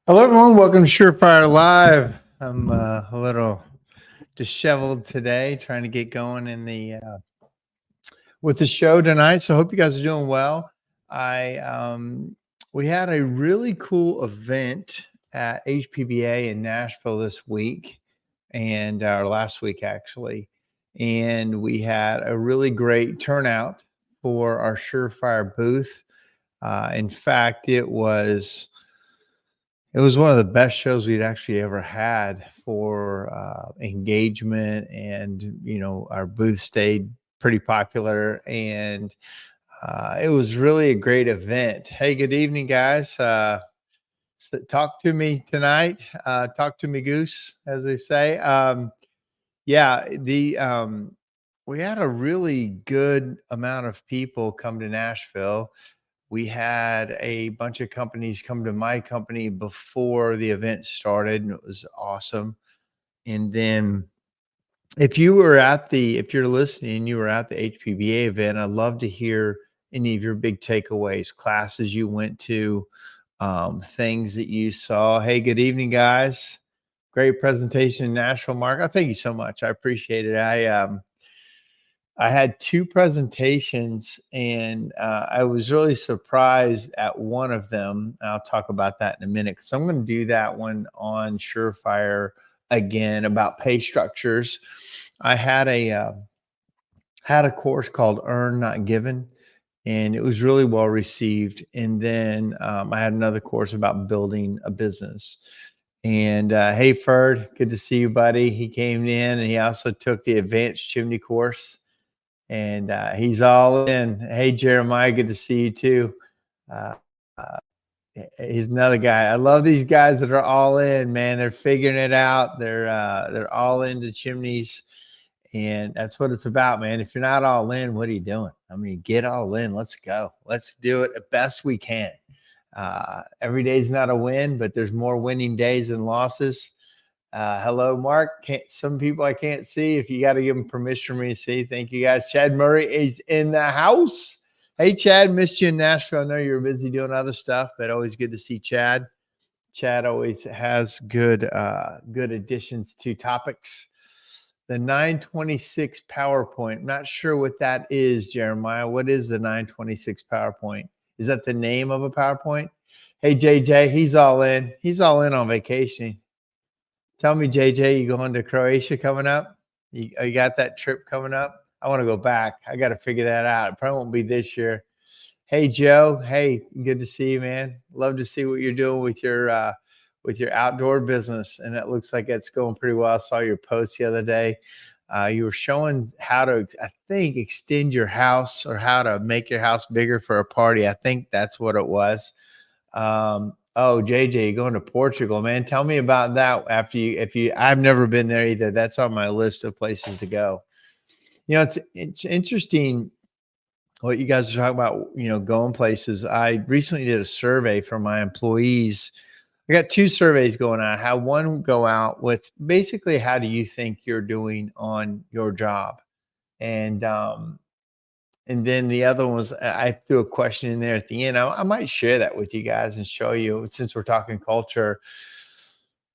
Hello, everyone. Welcome to SureFire Live. I'm a little disheveled today, trying to get going in the with the show tonight. So, hope you guys are doing well. I We had a really cool event at HPBA in Nashville this week, and or last week actually, and we had a really great turnout for our SureFire booth. In fact, it was one of the best shows we'd actually ever had for engagement, and our booth stayed pretty popular, and it was really a great event. Hey, good evening, guys. Talk to me tonight. Talk to me, Goose, as they say. Yeah, the We had a really good amount of people come to Nashville. We had a bunch of companies come to my company before the event started, and it was awesome. And then if you're listening, you were at the HPBA event, I'd love to hear any of your big takeaways, classes you went to, things that you saw. Hey, good evening, guys. Great presentation in Nashville, Mark. Thank you so much. I appreciate it. I had two presentations, and I was really surprised at one of them. I'll talk about that in a minute, because I'm going to do that one on SureFire again about pay structures. I had a course called Earn Not Given, and it was really well received. And then I had another course about building a business. And hey, Ferd, good to see you, buddy. He came in, and he also took the advanced chimney course, and he's all in. Hey, Jeremiah, good to see you too. Uh, uh, he's another guy. I love these guys that are all in, man. They're figuring it out. They're all into chimneys, and that's what it's about, man. If you're not all in, what are you doing? I mean, get all in. Let's go. Let's do it the best we can. Every day's not a win, but there's more winning days than losses. Hello, Mark. Some people I can't see. If you got to give them permission for me to see. Thank you, guys. Chad Murray is in the house. Hey, Chad, missed you in Nashville. I know you were busy doing other stuff, but always good to see Chad. Chad always has good additions to topics. The 926 PowerPoint. I'm not sure what that is, Jeremiah. What is the 926 PowerPoint? Is that the name of a PowerPoint? Hey, JJ, he's all in. He's all in on vacation. Tell me, JJ, you going to Croatia coming up? You got that trip coming up? I want to go back. I got to figure that out. It probably won't be this year. Hey, Joe. Hey, good to see you, man. Love to see what you're doing with your outdoor business, and it looks like it's going pretty well. I saw your post the other day. You were showing how to, I think, extend your house, or how to make your house bigger for a party. I think that's what it was. Oh, JJ, going to Portugal, man. Tell me about that. I've never been there either. That's on my list of places to go. It's interesting what you guys are talking about, going places. I recently did a survey for my employees. I got two surveys going on. I had one go out with basically, how do you think you're doing on your job? And then the other one was, I threw a question in there at the end. I might share that with you guys and show you, since we're talking culture.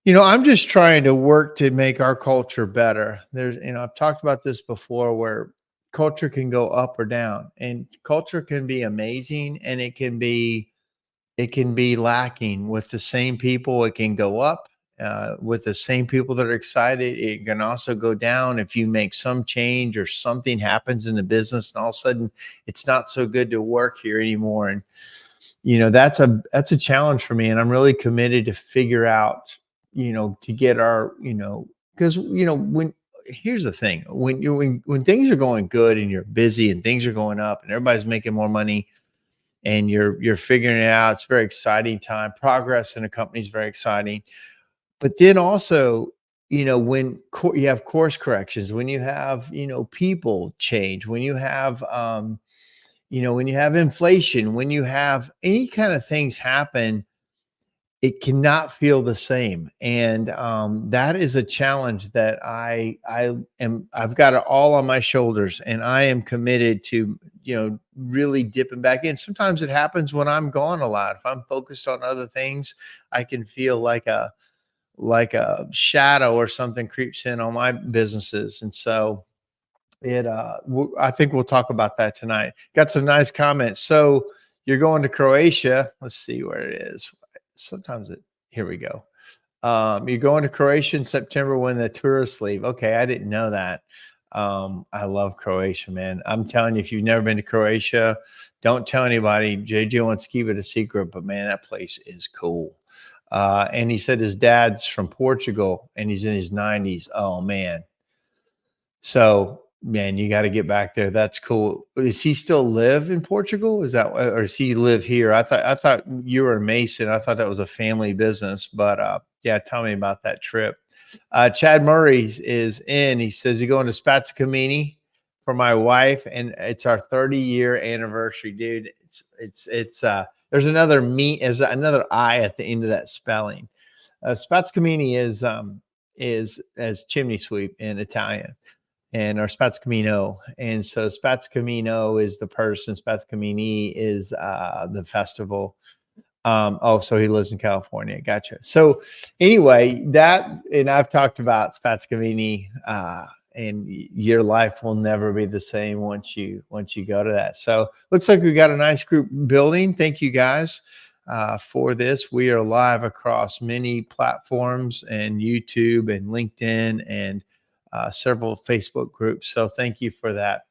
I'm just trying to work to make our culture better. I've talked about this before, where culture can go up or down, and culture can be amazing, and it can be lacking with the same people. It can go up with the same people that are excited. It can also go down if you make some change, or something happens in the business, and all of a sudden it's not so good to work here anymore. And that's a challenge for me, and I'm really committed to figure out, to get our, because here's the thing: when things are going good, and you're busy, and things are going up, and everybody's making more money, and you're figuring it out, it's a very exciting time. Progress in a company is very exciting. But then also, when you have course corrections, when you have, people change, when you have, when you have inflation, when you have any kind of things happen, it cannot feel the same. And that is a challenge that I've got it all on my shoulders, and I am committed to really dipping back in. Sometimes it happens when I'm gone a lot. If I'm focused on other things, I can feel like a shadow or something creeps in on my businesses. And so I think we'll talk about that tonight. Got some nice comments. So you're going to Croatia. Let's see where it is. Sometimes here we go. You're going to Croatia in September when the tourists leave. Okay, I didn't know that. I love Croatia, man. I'm telling you, if you've never been to Croatia, don't tell anybody. JJ wants to keep it a secret, but man, that place is cool. And he said his dad's from Portugal and he's in his 90s. Oh man. So man, you got to get back there. That's cool. Does he still live in Portugal? Is that, or does he live here? I thought you were a Mason. I thought that was a family business, but yeah, tell me about that trip. Chad Murray is in. He says he's going to Spazzicamini for my wife, and it's our 30-year anniversary, dude. It's there's another there's another I at the end of that spelling. Spazzicamini is as chimney sweep in Italian, and our Spazzicamino. And so Spazzicamino is the person, Spazzicamini is the festival. So he lives in California. Gotcha. So anyway, and I've talked about Spazzicamini, and your life will never be the same once you go to that. So looks like we got a nice group building. Thank you guys for this. We are live across many platforms and YouTube and LinkedIn and several Facebook groups. So thank you for that.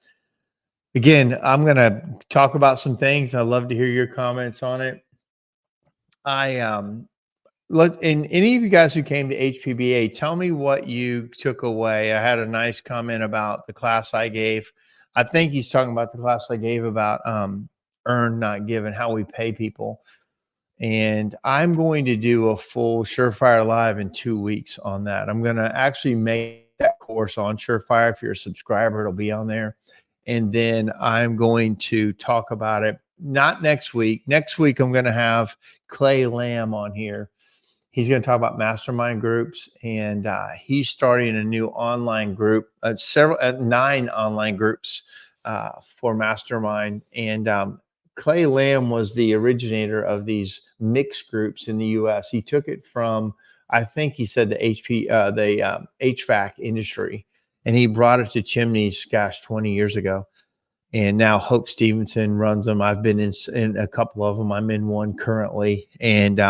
Again, I'm going to talk about some things. I'd love to hear your comments on it. Look, and any of you guys who came to HPBA, tell me what you took away. I had a nice comment about the class I gave. I think he's talking about the class I gave about earn, not given, how we pay people. And I'm going to do a full SureFire Live in 2 weeks on that. I'm going to actually make that course on SureFire. If you're a subscriber, it'll be on there. And then I'm going to talk about it, not next week. Next week, I'm going to have Clay Lamb on here. He's going to talk about mastermind groups, and he's starting a new online group, 9 online groups for mastermind. And Clay Lamb was the originator of these mixed groups in the U.S. He took it from, I think he said the HVAC industry, and he brought it to chimneys, 20 years ago. And now Hope Stevenson runs them. I've been in a couple of them. I'm in one currently, and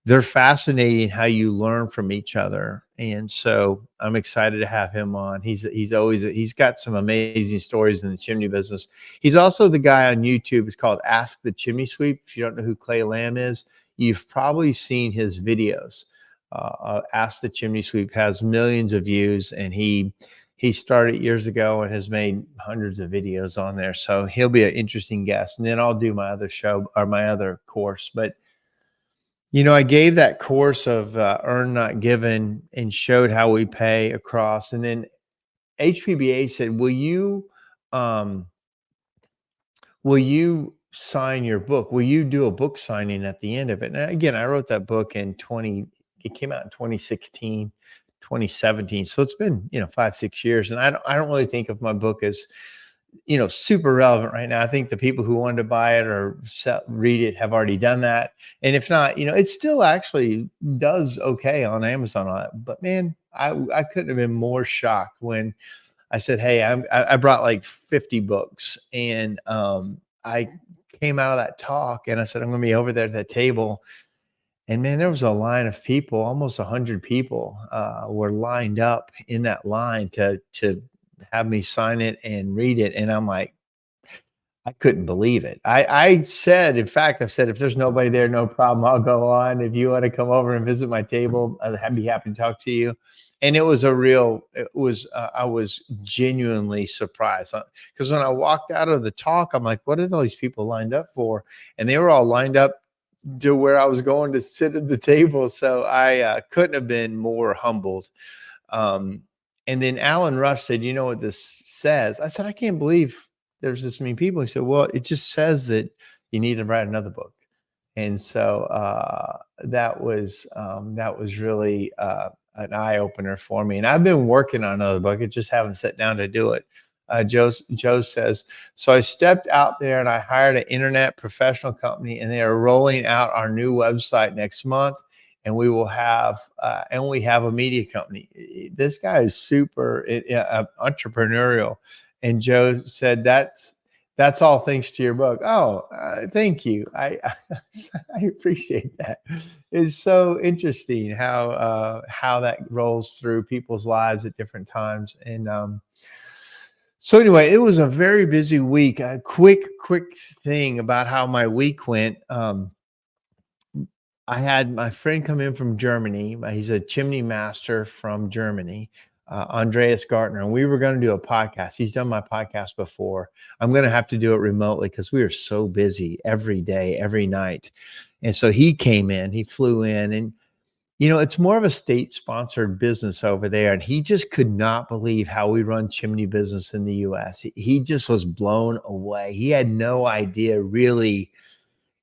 they're fascinating how you learn from each other. And so I'm excited to have him on. He's got some amazing stories in the chimney business. He's also the guy on YouTube. It's called Ask the Chimney Sweep. If you don't know who Clay Lamb is, you've probably seen his videos. Ask the Chimney Sweep has millions of views, and he started years ago and has made hundreds of videos on there. So he'll be an interesting guest. And then I'll do my other show or my other course. But I gave that course of earn, not given, and showed how we pay across. And then HPBA said, will you sign your book? Will you do a book signing at the end of it? And again, I wrote that book it came out in 2016, 2017. So it's been, 5-6 years. And I don't really think of my book as, super relevant right now. I think the people who wanted to buy it or read it have already done that. And if not, it still actually does okay on Amazon. But man, I couldn't have been more shocked when I said, hey, I brought like 50 books, and I came out of that talk and I said, I'm going to be over there at that table. And man, there was a line of people, almost 100 people were lined up in that line to have me sign it and read it. And I'm like, I couldn't believe it. I said, in fact, I said, if there's nobody there, no problem. I'll go on. If you want to come over and visit my table, I'd be happy to talk to you. And I was genuinely surprised, because when I walked out of the talk, I'm like, what are all these people lined up for? And they were all lined up to where I was going to sit at the table. So I couldn't have been more humbled. And then Alan Rush said, you know what this says? I said, I can't believe there's this many people. He said, well, it just says that you need to write another book. And so that was really an eye opener for me. And I've been working on another book. I just haven't sat down to do it. Joe says, so I stepped out there and I hired an internet professional company, and they are rolling out our new website next month. And we will have, and we have a media company. This guy is super entrepreneurial. And Joe said, that's all thanks to your book. Oh, thank you. I appreciate that. It's so interesting how that rolls through people's lives at different times. And so anyway, it was a very busy week. A quick thing about how my week went. I had my friend come in from Germany. He's a chimney master from Germany, Andreas Gartner, and we were going to do a podcast. He's done my podcast before. I'm going to have to do it remotely because we are so busy every day, every night. And so he came in, he flew in, and it's more of a state-sponsored business over there, and he just could not believe how we run chimney business in the U.S. He just was blown away. He had no idea, really.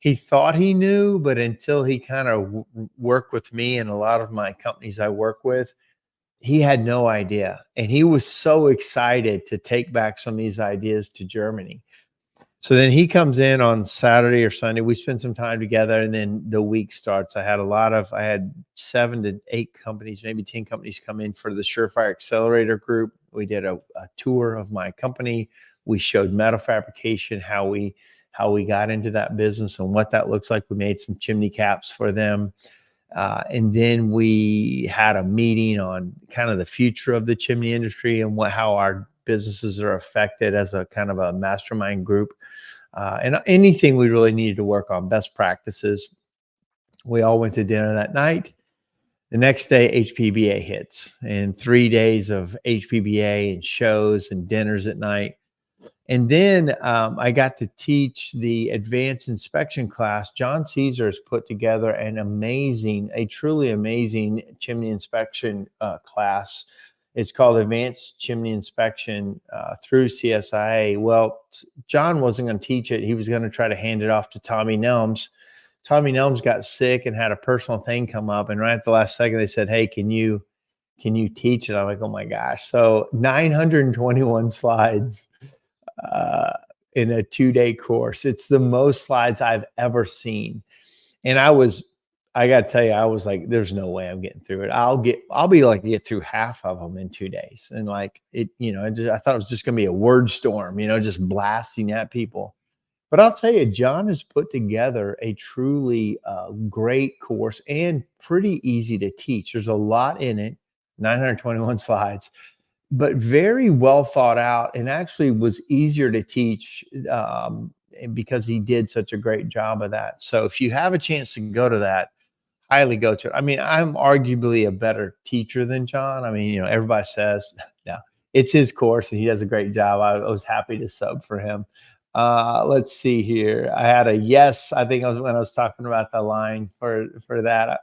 He thought he knew, but until he kind of worked with me and a lot of my companies I work with, he had no idea. And he was so excited to take back some of these ideas to Germany. So then he comes in on Saturday or Sunday. We spend some time together, and then the week starts. I had 7 to 8 companies, maybe 10 companies come in for the SureFire Accelerator group. We did a tour of my company. We showed metal fabrication, how we got into that business and what that looks like. We made some chimney caps for them. And then we had a meeting on kind of the future of the chimney industry and how our businesses are affected as a kind of a mastermind group. And anything we really needed to work on, best practices. We all went to dinner that night. The next day, HPBA hits, and 3 days of HPBA and shows and dinners at night. And then I got to teach the advanced inspection class. John Caesar's put together a truly amazing chimney inspection class. It's called Advanced Chimney Inspection through CSIA. Well, John wasn't going to teach it. He was going to try to hand it off to Tommy Nelms. Tommy Nelms got sick and had a personal thing come up. And right at the last second, they said, hey, can you teach it? I'm like, oh my gosh. So 921 slides in a 2-day course. It's the most slides I've ever seen. And I got to tell you, I was like, there's no way I'm getting through it. I'll be like, get through half of them in 2 days. And like it, I thought it was just going to be a word storm, just blasting at people. But I'll tell you, John has put together a truly great course and pretty easy to teach. There's a lot in it, 921 slides, but very well thought out, and actually was easier to teach because he did such a great job of that. So if you have a chance to go to that, highly go to it. I mean, I'm arguably a better teacher than John. I mean, everybody says, no, it's his course and he does a great job. I was happy to sub for him. Let's see here. I had a yes. I think when I was talking about the line for that.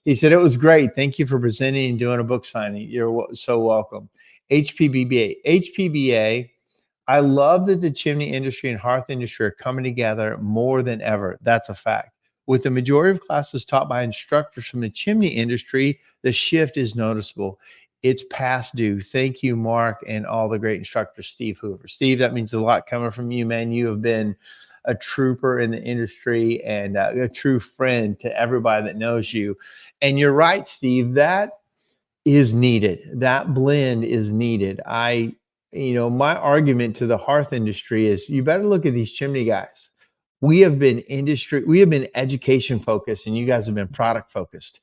He said, it was great. Thank you for presenting and doing a book signing. You're so welcome. HPBA. I love that the chimney industry and hearth industry are coming together more than ever. That's a fact. With the majority of classes taught by instructors from the chimney industry, the shift is noticeable. It's past due. Thank you, Mark, and all the great instructors, Steve Hoover. Steve, that means a lot coming from you, man. You have been a trooper in the industry and a true friend to everybody that knows you. And you're right, Steve, that is needed. That blend is needed. My argument to the hearth industry is you better look at these chimney guys. We have been education focused, and you guys have been product focused.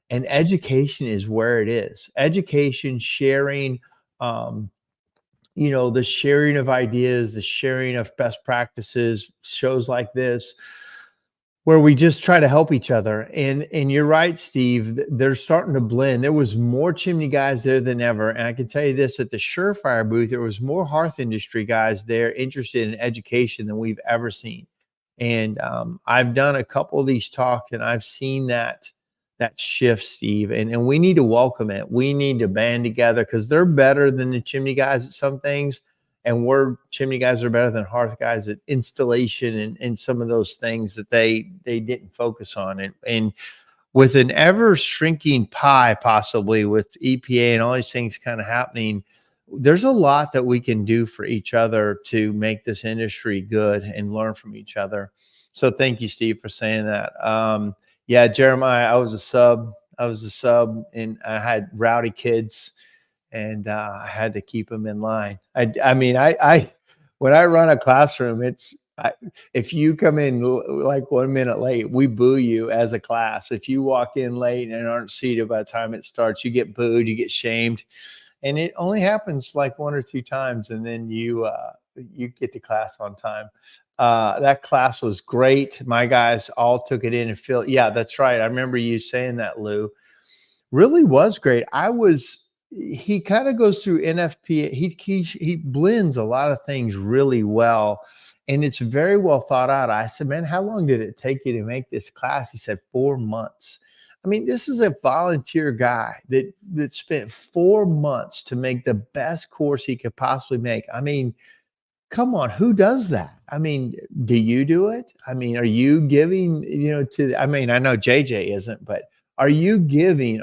And education is where it is. Education, sharing, the sharing of ideas, the sharing of best practices, shows like this, where we just try to help each other. And you're right, Steve, they're starting to blend. There was more chimney guys there than ever. And I can tell you this, at the SureFire booth, there was more hearth industry guys there interested in education than we've ever seen. And I've done a couple of these talks, and I've seen that shift, Steve, and we need to welcome it. We need to band together because they're better than the chimney guys at some things, and chimney guys are better than hearth guys at installation and some of those things that they didn't focus on. And with an ever shrinking pie, possibly with EPA and all these things kind of happening, there's a lot that we can do for each other to make this industry good and learn from each other. So thank you, Steve, for saying that. Yeah, Jeremiah, I was a sub, and I had rowdy kids, and I had to keep them in line. I mean, when I run a classroom, if you come in like 1 minute late, we boo you as a class. If you walk in late and aren't seated by the time it starts, you get booed, you get shamed, and it only happens like 1 or 2 times, and then you get to class on time. That class was great. My guys all took it in and feel. Yeah, that's right. I remember you saying that, Lou. Really was great. He kind of goes through NFPA. He blends a lot of things really well, and it's very well thought out. I said, "Man, how long did it take you to make this class?" He said, "4 months." I mean, this is a volunteer guy that spent 4 months to make the best course he could possibly make. I mean, come on, who does that? I mean, do you do it? I mean, are you giving, I mean, I know JJ isn't, but are you giving?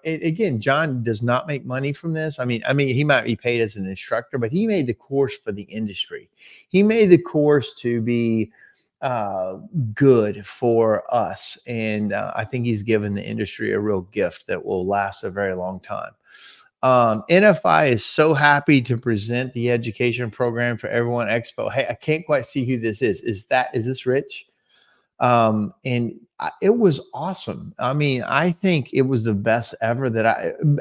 Again, John does not make money from this. I mean, he might be paid as an instructor, but he made the course for the industry. He made the course to be uh, good for us. And I think he's given the industry a real gift that will last a very long time. NFI is so happy to present the education program for Everyone Expo. Hey, I can't quite see who this is. Is this Rich? It was awesome. I mean, I think it was the best ever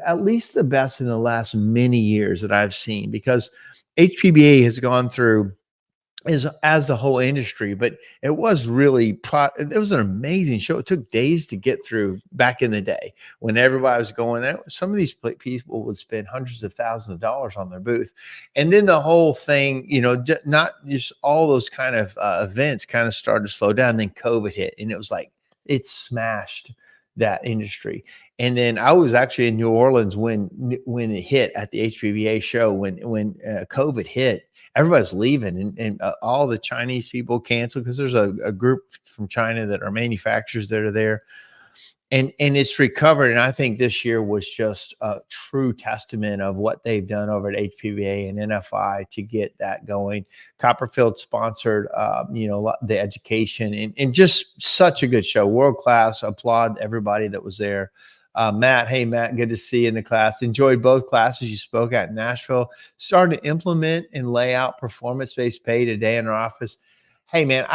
at least the best in the last many years that I've seen, because HPBA has gone through as the whole industry, but it was it was an amazing show. It took days to get through back in the day when everybody was going out. Some of these people would spend hundreds of thousands of dollars on their booth. And then the whole thing, not just all those kind of events kind of started to slow down. Then COVID hit, and it was like, it smashed that industry. And then I was actually in New Orleans when it hit at the HPBA show, when COVID hit. Everybody's leaving, and all the Chinese people canceled, because there's a group from China that are manufacturers that are there, and it's recovered. And I think this year was just a true testament of what they've done over at HPBA and NFI to get that going. Copperfield sponsored, the education, and just such a good show, world class. Applaud everybody that was there. Matt, hey Matt, good to see you in the class. Enjoyed both classes you spoke at in Nashville. Started to implement and lay out performance-based pay today in our office. Hey man,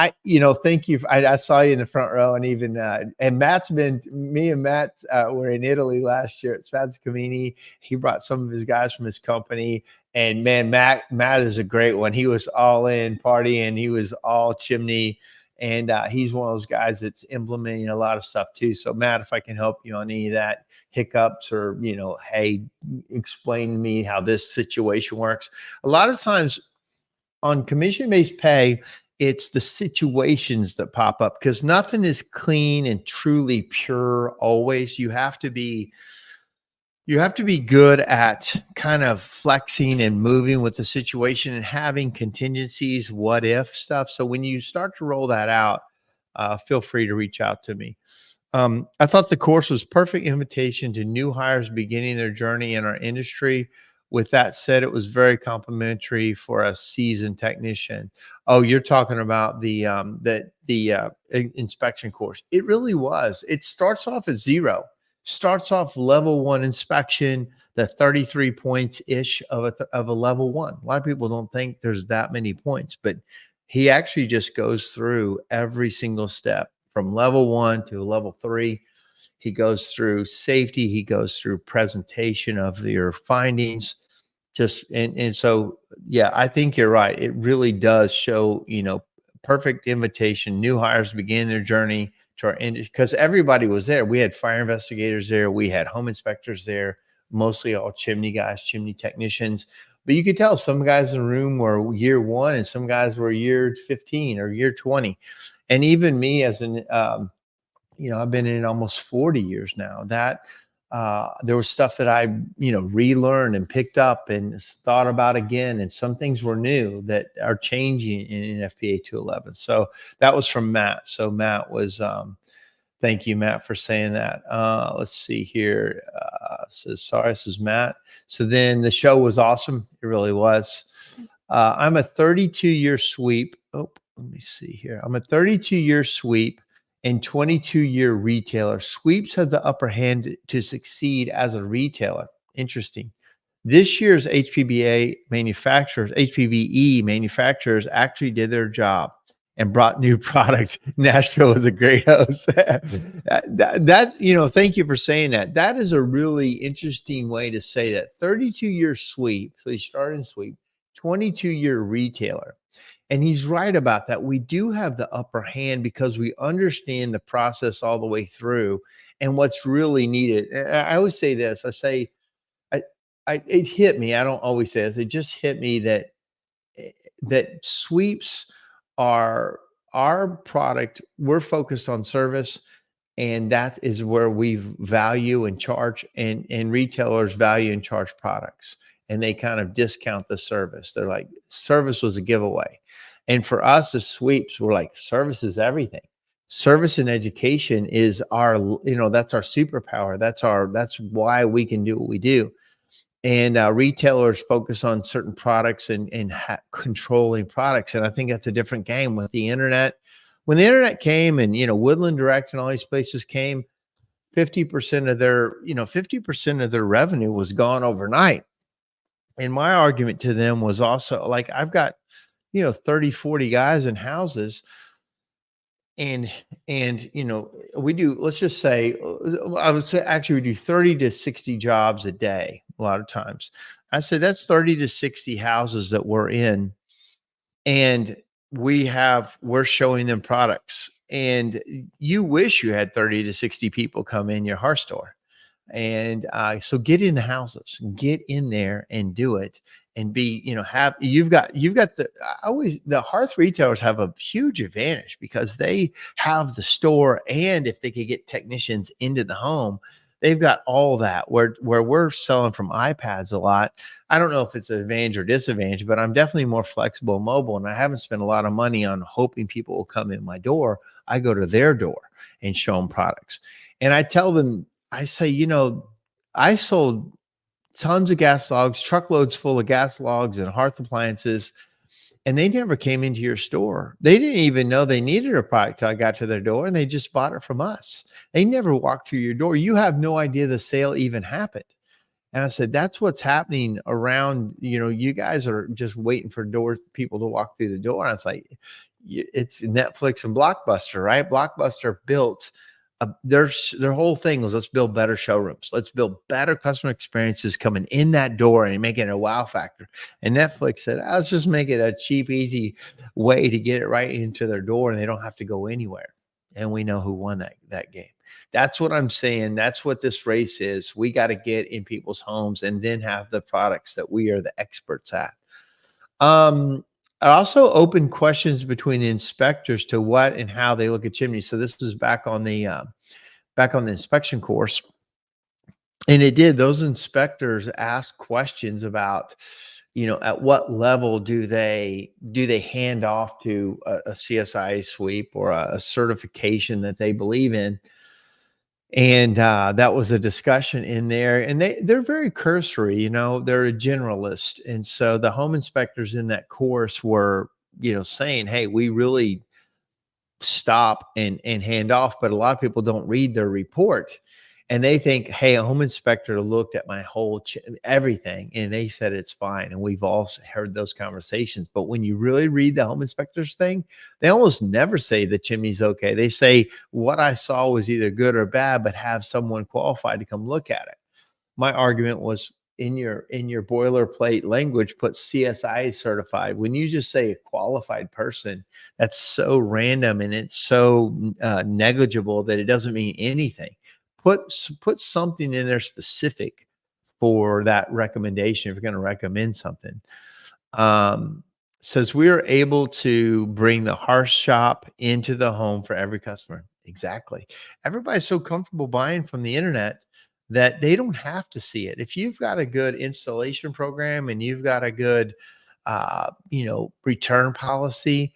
thank you. I saw you in the front row, and even and me and Matt were in Italy last year at Spaz Camini. He brought some of his guys from his company, and man, Matt is a great one. He was all in partying. He was all chimney. And he's one of those guys that's implementing a lot of stuff too. So Matt, if I can help you on any of that hiccups, or, hey, explain to me how this situation works. A lot of times on commission-based pay, it's the situations that pop up, because nothing is clean and truly pure always. You have to be good at kind of flexing and moving with the situation and having contingencies, what if stuff. So when you start to roll that out, feel free to reach out to me. I thought the course was perfect invitation to new hires beginning their journey in our industry. With that said, it was very complimentary for a seasoned technician. Oh, you're talking about the inspection course. It really was. It starts off at zero. Starts off level 1 inspection, the 33 points ish of a level 1. A lot of people don't think there's that many points, but he actually just goes through every single step from level 1 to level 3. He goes through safety. He goes through presentation of your findings. So, yeah, I think you're right. It really does show, perfect invitation. New hires begin their journey to our industry, because everybody was there. We had fire investigators there. We had home inspectors there, mostly all chimney guys, chimney technicians. But you could tell some guys in the room were year 1, and some guys were year 15 or year 20. And even me as I've been in it almost 40 years now. There was stuff that I, relearned and picked up and thought about again. And some things were new that are changing in NFPA 211. So that was from Matt. So Matt was, Thank you, Matt, for saying that. Let's see here. Says sorry, this is Matt. So then the show was awesome. It really was. I'm a 32-year sweep. Oh, let me see here. I'm a 32-year sweep and 22-year retailer. Sweeps have the upper hand to succeed as a retailer. Interesting. This year's HPBE manufacturers actually did their job and brought new product. Nashville is a great host. Thank you for saying that. That is a really interesting way to say that. 32-year sweep. So he started in sweep, 22-year retailer. And he's right about that. We do have the upper hand because we understand the process all the way through and what's really needed. I always say this. I say, it hit me. I don't always say this. It just hit me that that sweeps are our product. We're focused on service, and that is where we value and charge, and retailers value and charge products, and they kind of discount the service. They're like, service was a giveaway. And for us as sweeps, we're like, service is everything. Service and education is our, that's our superpower. That's why we can do what we do. And retailers focus on certain products and controlling products. And I think that's a different game with the internet. When the internet came and, Woodland Direct and all these places came, 50% of their revenue was gone overnight. And my argument to them was also like, I've got, 30, 40 guys in houses. And we do, let's just say, I would say actually we do 30 to 60 jobs a day. A lot of times I said, that's 30 to 60 houses that we're in. And we're showing them products, and you wish you had 30 to 60 people come in your hearth store. And so get in the houses, get in there and do it, and be, you've got the hearth retailers have a huge advantage because they have the store, and if they could get technicians into the home, they've got all that. Where we're selling from iPads a lot. I don't know if it's an advantage or disadvantage, but I'm definitely more flexible and mobile, and I haven't spent a lot of money on hoping people will come in my door. I go to their door and show them products, and I tell them, I say, I sold tons of gas logs, truckloads full of gas logs and hearth appliances, and they never came into your store. They didn't even know they needed a product till I got to their door, and they just bought it from us. They never walked through your door. You have no idea the sale even happened. And I said, that's what's happening around, you guys are just waiting for people to walk through the door. And I was like, it's Netflix and Blockbuster, right? Blockbuster built their whole thing was, let's build better showrooms. Let's build better customer experiences coming in that door and making it a wow factor. And Netflix said, let's just make it a cheap, easy way to get it right into their door, and they don't have to go anywhere. And we know who won that game. That's what I'm saying. That's what this race is. We got to get in people's homes and then have the products that we are the experts at. I also open questions between the inspectors to what and how they look at chimneys. So this is back on the inspection course, and those inspectors ask questions about, at what level do they hand off to a CSI sweep or a certification that they believe in. And that was a discussion in there, and they're very cursory, they're a generalist. And so the home inspectors in that course were, saying, hey, we really stop and hand off, but a lot of people don't read their report, and they think, hey, a home inspector looked at my whole everything, and they said it's fine. And we've all heard those conversations, but when you really read the home inspector's thing, they almost never say the chimney's okay. They say what I saw was either good or bad, but have someone qualified to come look at it. My argument was, in your boilerplate language, put CSI certified. When you just say a qualified person, that's so random and it's so negligible that it doesn't mean anything. Put something in there specific for that recommendation if you're going to recommend something. Says we are able to bring the hearth shop into the home for every customer. Exactly. Everybody's so comfortable buying from the internet that they don't have to see it. If you've got a good installation program and you've got a good, return policy,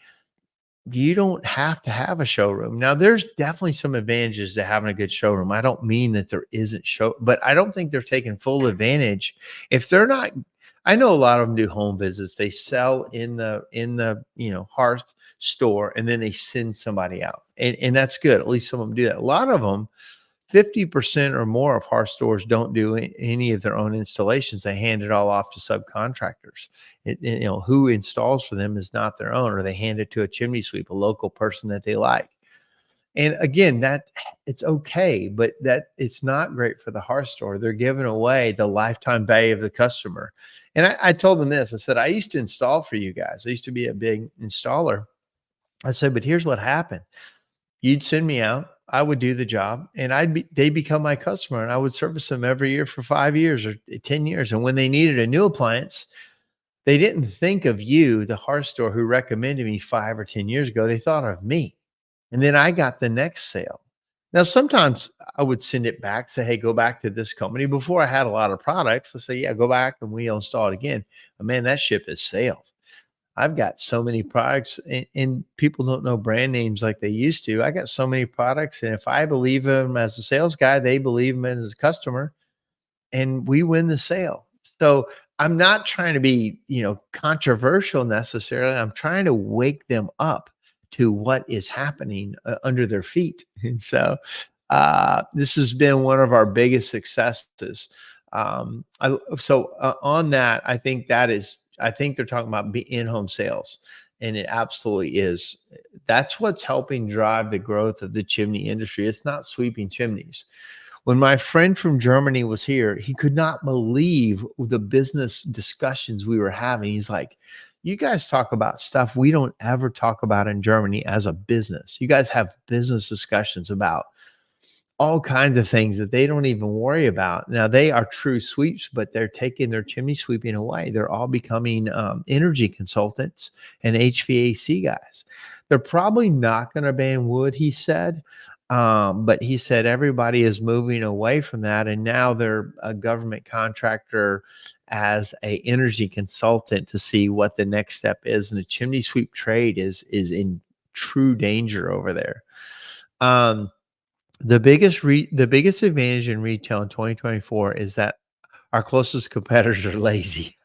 you don't have to have a showroom. Now, there's definitely some advantages to having a good showroom. I don't mean that there isn't but I don't think they're taking full advantage. If they're not, I know a lot of them do home visits. They sell in the hearth store, and then they send somebody out. And that's good. At least some of them do that. A lot of them, 50% or more of hearth stores don't do any of their own installations. They hand it all off to subcontractors. Who installs for them is not their own, or they hand it to a chimney sweep, a local person that they like. And again, that it's okay, but that it's not great for the hearth store. They're giving away the lifetime value of the customer. And I told them this. I said, I used to install for you guys. I used to be a big installer. I said, but here's what happened. You'd send me out, I would do the job, and they become my customer, and I would service them every year for 5 years or 10 years. And when they needed a new appliance, they didn't think of you, the hearth store who recommended me 5 or 10 years ago. They thought of me. And then I got the next sale. Now, sometimes I would send it back, say, hey, go back to this company. Before I had a lot of products, I say, yeah, go back and we'll install it again. But man, that ship has sailed. I've got so many products, and people don't know brand names like they used to. I got so many products, and if I believe them as a sales guy, they believe them as a customer, and we win the sale. So I'm not trying to be, controversial necessarily. I'm trying to wake them up to what is happening under their feet. And so this has been one of our biggest successes. On that, I think they're talking about in-home sales, and it absolutely is. That's what's helping drive the growth of the chimney industry. It's not sweeping chimneys. When my friend from Germany was here, he could not believe the business discussions we were having. He's like, you guys talk about stuff we don't ever talk about in Germany as a business. You guys have business discussions about all kinds of things that they don't even worry about. Now, they are true sweeps, but they're taking their chimney sweeping away. They're all becoming energy consultants and HVAC guys. They're probably not going to ban wood, he said. But he said everybody is moving away from that. And now they're a government contractor as a energy consultant to see what the next step is. And the chimney sweep trade is in true danger over there. The biggest advantage in retail in 2024 is that our closest competitors are lazy.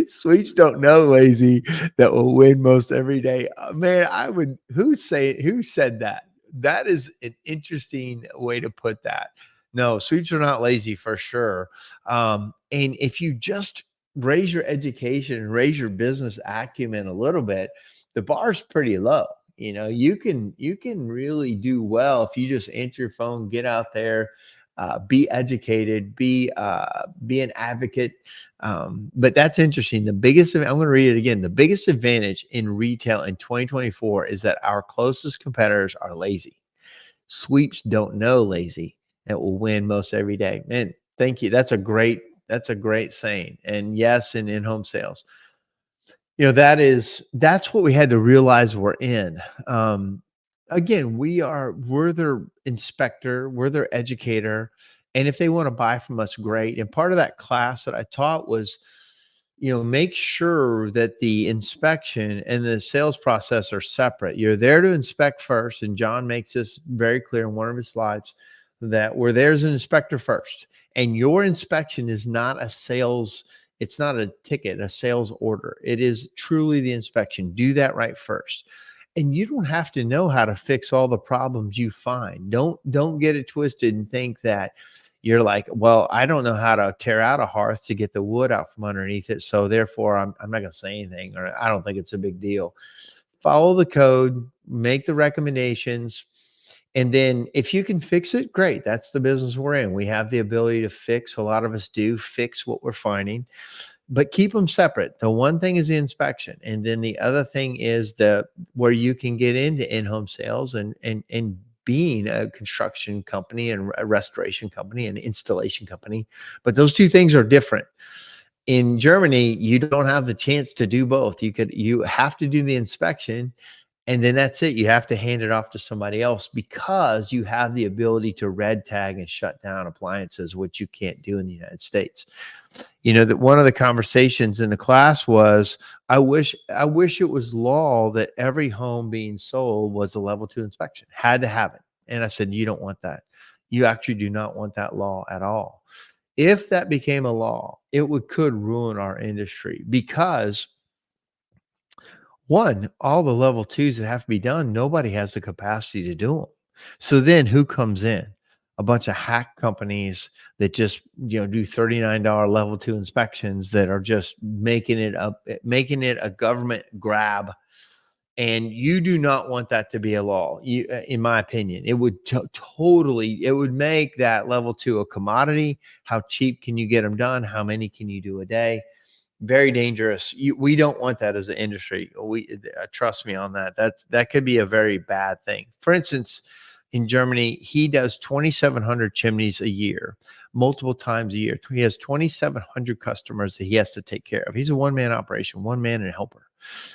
Sweeps don't know lazy that will win most every day. Man, who said that? That is an interesting way to put that. No, sweeps are not lazy for sure. And if you just raise your education and raise your business acumen a little bit, the bar's pretty low. You can really do well if you just answer your phone, get out there, be educated, be an advocate. But that's interesting. I'm going to read it again. The biggest advantage in retail in 2024 is that our closest competitors are lazy. Sweeps don't know lazy and will win most every day. Man, thank you. That's a great saying. And yes, in-home sales. That's what we had to realize we're in. Again, we're their inspector, we're their educator. And if they want to buy from us, great. And part of that class that I taught was, make sure that the inspection and the sales process are separate. You're there to inspect first. And John makes this very clear in one of his slides that we're there as an inspector first. And your inspection is not a sales. It's not a ticket, a sales order. It is truly the inspection. Do that right first. And you don't have to know how to fix all the problems you find. Don't get it twisted and think that you're like, well, I don't know how to tear out a hearth to get the wood out from underneath it. So therefore I'm not going to say anything, or I don't think it's a big deal. Follow the code, make the recommendations. And then if you can fix it, great. That's the business we're in. We have the ability to fix. A lot of us do fix what we're finding, but keep them separate. The one thing is the inspection. And then the other thing is where you can get into in-home sales and being a construction company and a restoration company and installation company. But those two things are different. In Germany, you don't have the chance to do both. You have to do the inspection, And then that's it. You have to hand it off to somebody else because you have the ability to red tag and shut down appliances, which you can't do in the United States. That one of the conversations in the class was, I wish it was law that every home being sold was a level 2 inspection, had to have it. And I said, you don't want that. You actually do not want that law at all. If that became a law, it could ruin our industry because one, all the level twos that have to be done, nobody has the capacity to do them. So then who comes in? A bunch of hack companies that just, do $39 level 2 inspections that are just making it a government grab. And you do not want that to be a law. In my opinion, it would it would make that level 2 a commodity. How cheap can you get them done? How many can you do a day? Very dangerous. We don't want that as an industry. Trust me on that. That could be a very bad thing. For instance, in Germany, he does 2,700 chimneys a year, multiple times a year. He has 2,700 customers that he has to take care of. He's a one-man operation, one man and a helper.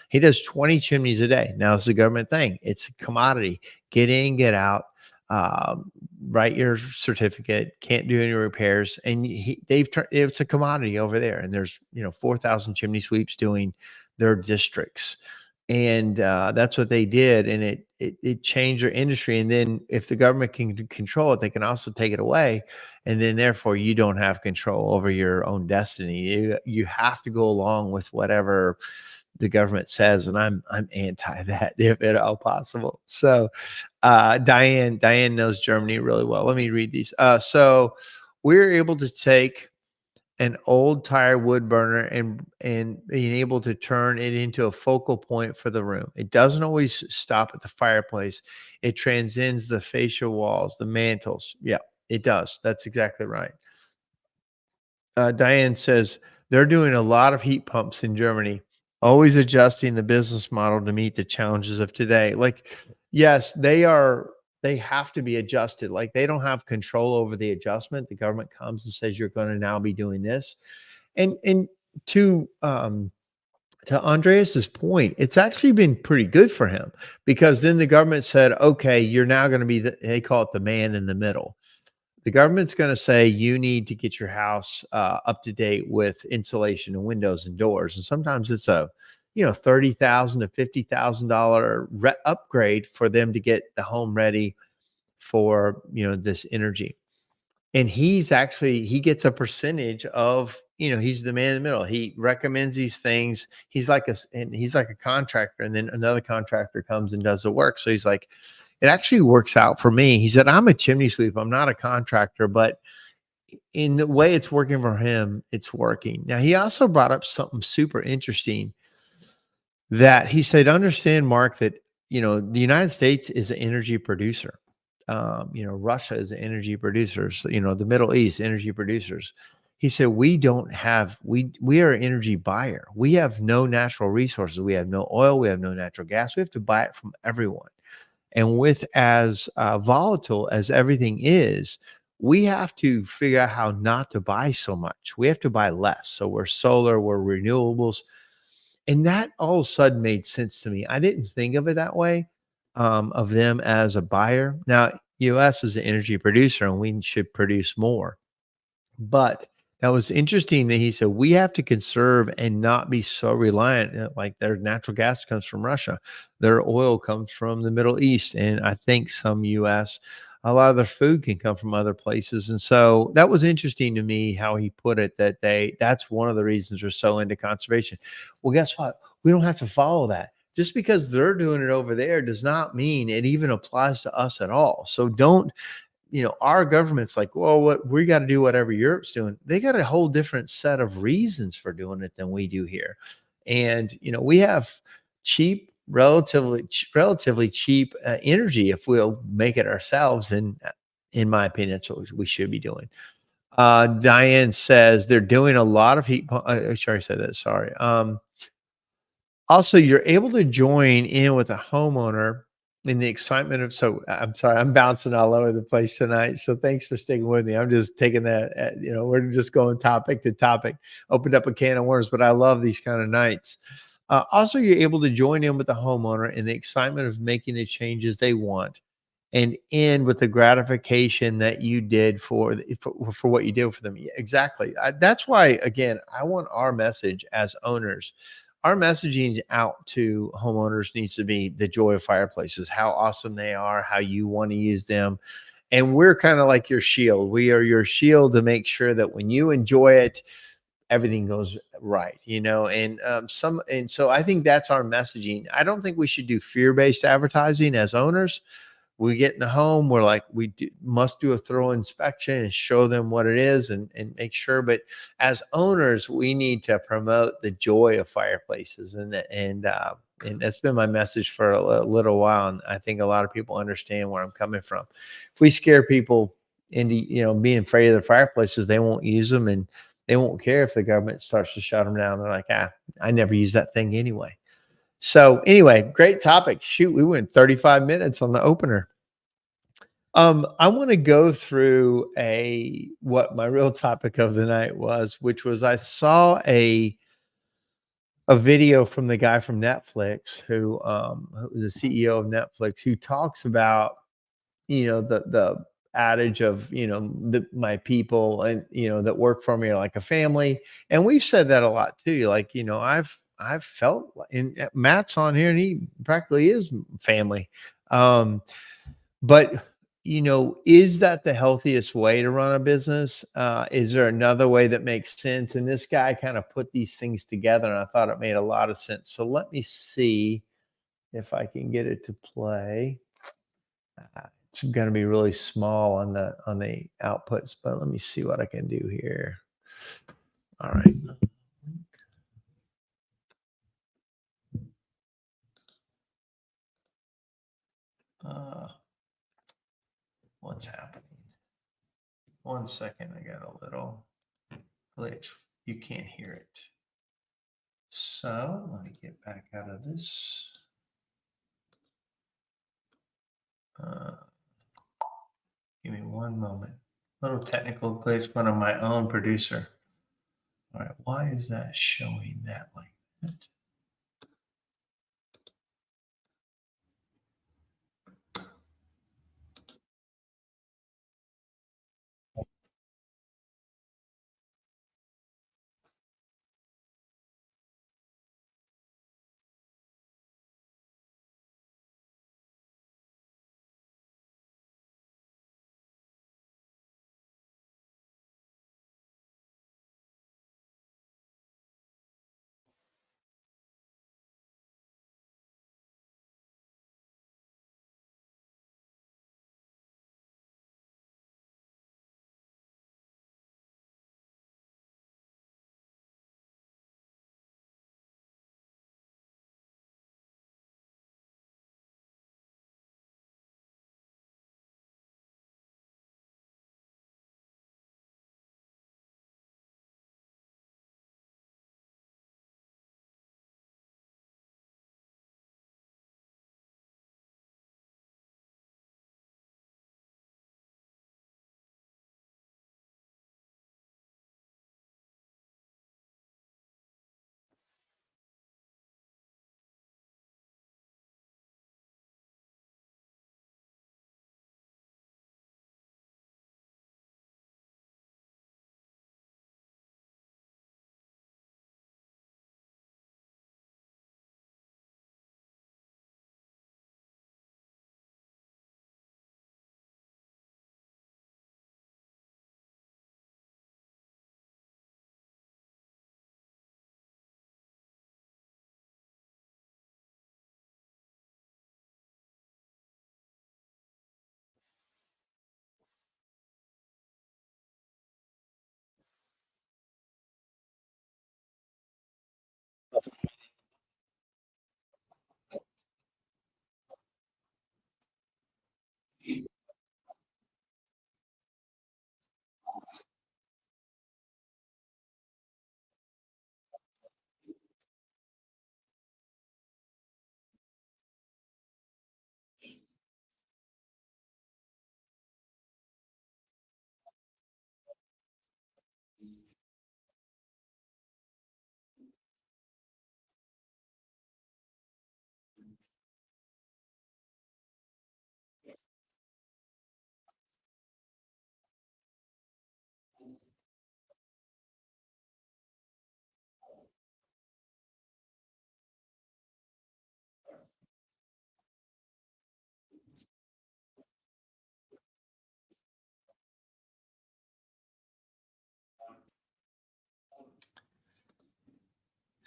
He does 20 chimneys a day. Now it's a government thing. It's a commodity. Get in, get out. Write your certificate, can't do any repairs, and it's a commodity over there. And there's 4,000 chimney sweeps doing their districts, and that's what they did, and it changed their industry. And then if the government can control it, they can also take it away, and then therefore you don't have control over your own destiny. You have to go along with whatever the government says, and I'm anti that if at all possible. So Diane knows Germany really well. Let me read these. So we're able to take an old tire wood burner and being able to turn it into a focal point for the room. It doesn't always stop at the fireplace. It transcends the fascia walls, the mantles. Yeah, it does. That's exactly right. Diane says they're doing a lot of heat pumps in Germany, always adjusting the business model to meet the challenges of today. Like, yes, they are. They have to be adjusted. Like, they don't have control over the adjustment. The government comes and says you're going to now be doing this. And to Andreas's point, it's actually been pretty good for him because then the government said, okay, you're now going to be they call it the man in the middle. The government's going to say you need to get your house up to date with insulation and windows and doors, and sometimes it's a $30,000 to $50,000 upgrade for them to get the home ready for this energy. And he gets a percentage of, he's the man in the middle. He recommends these things. He's like a contractor, and then another contractor comes and does the work. So he's like, it actually works out for me. He said, I'm a chimney sweep. I'm not a contractor, but in the way it's working for him, it's working. Now, he also brought up something super interesting that he said, understand, Mark, that, the United States is an energy producer. Russia is an energy producer. So, the Middle East, energy producers. He said, we are an energy buyer. We have no natural resources. We have no oil. We have no natural gas. We have to buy it from everyone. And with as volatile as everything is, we have to figure out how not to buy so much. We have to buy less. So we're solar, we're renewables. And that all of a sudden made sense to me. I didn't think of it that way, of them as a buyer. Now, US is an energy producer and we should produce more. But that was interesting that he said we have to conserve and not be so reliant. Like, their natural gas comes from Russia, their oil comes from the Middle East, and I think some U.S. A lot of their food can come from other places. And so that was interesting to me how he put it, that that's one of the reasons they're so into conservation. Well, guess what? We don't have to follow that. Just because they're doing it over there does not mean it even applies to us at all. So don't. Our government's like, well, what we got to do whatever Europe's doing. They got a whole different set of reasons for doing it than we do here. And, we have relatively cheap energy if we'll make it ourselves. And in my opinion, that's what we should be doing. Diane says they're doing a lot of heat. I sure said that. Sorry. Also, you're able to join in with a homeowner in the excitement of, so I'm sorry, I'm bouncing all over the place tonight. So thanks for sticking with me. I'm just taking that, we're just going topic to topic, opened up a can of worms, but I love these kind of nights. Also, you're able to join in with the homeowner in the excitement of making the changes they want and end with the gratification that you did for what you did for them. Yeah, exactly. That's why, again, I want our message as owners, our messaging out to homeowners needs to be the joy of fireplaces, how awesome they are, how you want to use them. And we're kind of like your shield. We are your shield to make sure that when you enjoy it, everything goes right, and so I think that's our messaging. I don't think we should do fear-based advertising as owners. We get in the home, we're like, must do a thorough inspection and show them what it is and make sure. But as owners, we need to promote the joy of fireplaces, and that's been my message for a little while. And I think a lot of people understand where I'm coming from. If we scare people into being afraid of their fireplaces, they won't use them, and they won't care if the government starts to shut them down. They're like, I never use that thing anyway. So anyway, great topic. Shoot, we went 35 minutes on the opener. I want to go through a what my real topic of the night was, which was I saw a video from the guy from Netflix who the CEO of Netflix, who talks about the adage of my people and that work for me are like a family, and we've said that a lot too. Like I've felt and Matt's on here and he practically is family. But is that the healthiest way to run a business? Is there another way that makes sense? And this guy kind of put these things together, and I thought it made a lot of sense. So let me see if I can get it to play. It's going to be really small on the outputs, but let me see what I can do here. All right. Uh, what's happening? 1 second. I got a little glitch. You can't hear it. So let me get back out of this. Uh, Give me one moment. Little technical glitch, but I'm my own producer. All right. Why is that showing that like that?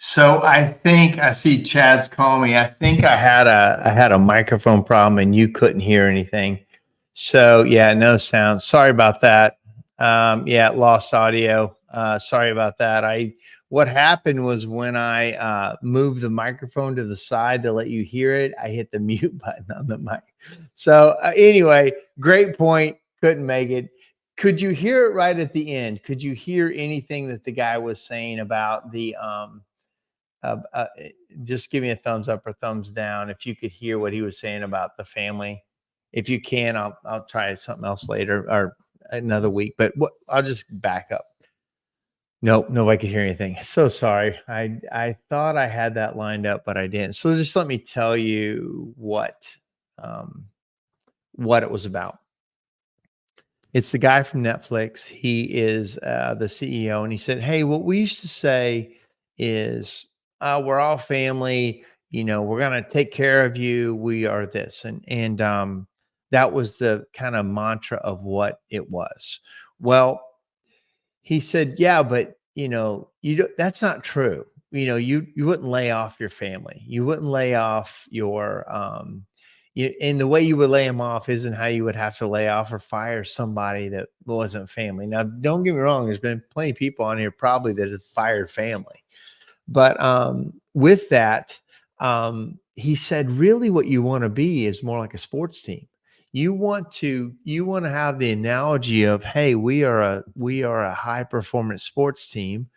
So I see Chad's calling me. I think I had a microphone problem and you couldn't hear anything. So yeah, no sound. Sorry about that. Yeah, lost audio. Sorry about that. I What happened was when I moved the microphone to the side to let you hear it, I hit the mute button on the mic. So anyway, great point. Couldn't make it. Could you hear it right at the end? Could you hear anything that the guy was saying about the uh, uh, eh, just give me a thumbs up or thumbs down if you could hear what he was saying about the family. If you can, I'll try something else later or another week. But I'll just back up. Nope, nobody could hear anything. So sorry. I thought I had that lined up, but I didn't. So just let me tell you um, what it was about. It's the guy from Netflix. He is the CEO, and he said, "Hey, what we used to say is, we're all family. You know, we're gonna take care of you. We are this." And that was the kind of mantra of what it was. Well, he said, "Yeah, but that's not true. You wouldn't lay off your family. You wouldn't lay off and the way you would lay them off isn't how you would have to lay off or fire somebody that wasn't family." Now, don't get me wrong. There's been plenty of people on here probably that have fired family, but with that, he said, really, what you want to be is more like a sports team. You want to have the analogy of, hey, we are a high performance sports team.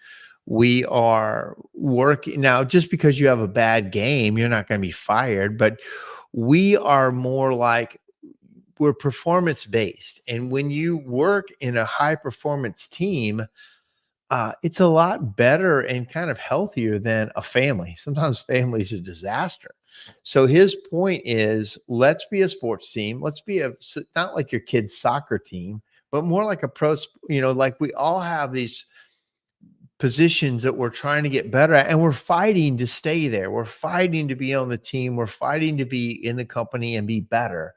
We are working now. Just because you have a bad game, you're not going to be fired, but we are more like, we're performance based. And when you work in a high performance team, it's a lot better and kind of healthier than a family. Sometimes family is a disaster. So his point is, let's be a sports team. Let's be not like your kid's soccer team, but more like a like we all have these positions that we're trying to get better at, and we're fighting to stay there. We're fighting to be on the team. We're fighting to be in the company and be better,